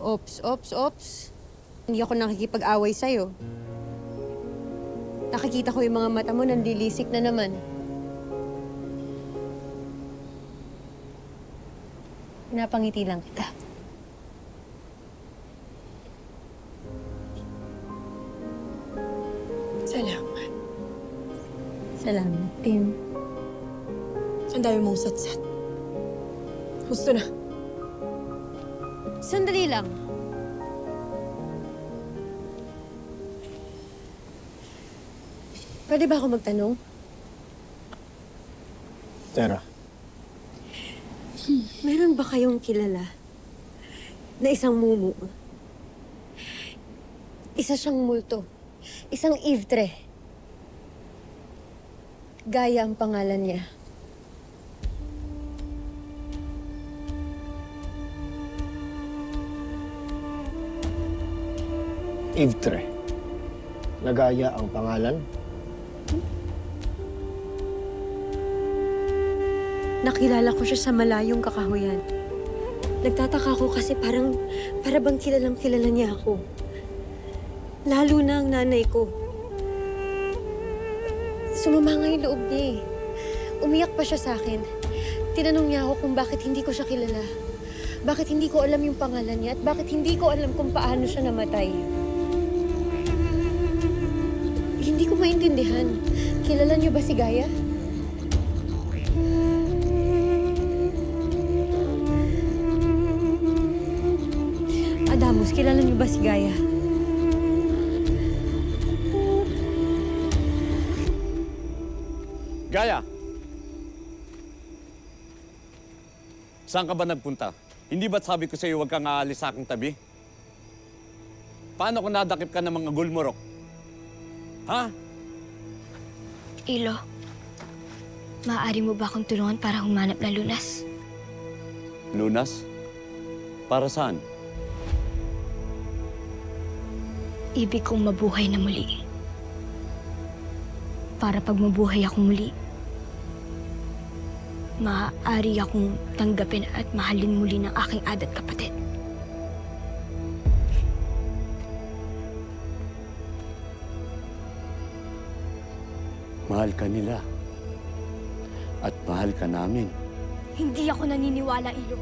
Ops. Hindi ako nakikipag-away sa'yo. Nakikita ko yung mga mata mo, nanlilisik na naman. Pinapangiti lang kita. Salamat. Salamat, Tim. Ang dami mong satsat. Gusto na. Sandali lang. Pwede ba ako magtanong? Tara. Meron ba kayong kilala na isang mumu? Isa siyang multo. Isang Ivtre. Gaya ang pangalan niya. Ivtre. Nagaya ang pangalan. Nakilala ko siya sa malayong kakahuyan. Nagtataka ko kasi para bang kilalang kilala niya ako. Lalo na ang nanay ko. Sumama nga yung loob niya eh. Umiyak pa siya sa akin. Tinanong niya ako kung bakit hindi ko siya kilala. Bakit hindi ko alam yung pangalan niya at bakit hindi ko alam kung paano siya namatay. Hindi ko maintindihan. Kilala niyo ba si Gaya? Adamus, kilala niyo ba si Gaya? Gaya! Saan ka ba nagpunta? Hindi ba't sabi ko sa'yo huwag kang aalis sa aking tabi? Paano kung nadakip ka ng mga gulmurok? Ha? Ilo, maaari mo ba akong tulungan para humanap ng lunas? Lunas? Para saan? Ibig kong mabuhay na muli. Para pag mabuhay ako muli, maaari akong tanggapin at mahalin muli ng aking adat kapatid. Mahal ka nila. At mahal ka namin. Hindi ako naniniwala, Ilo.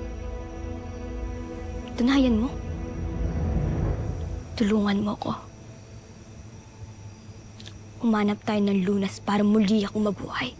Tunayan mo. Tulungan mo ko. Umanap tayo ng lunas para muli akong mabuhay.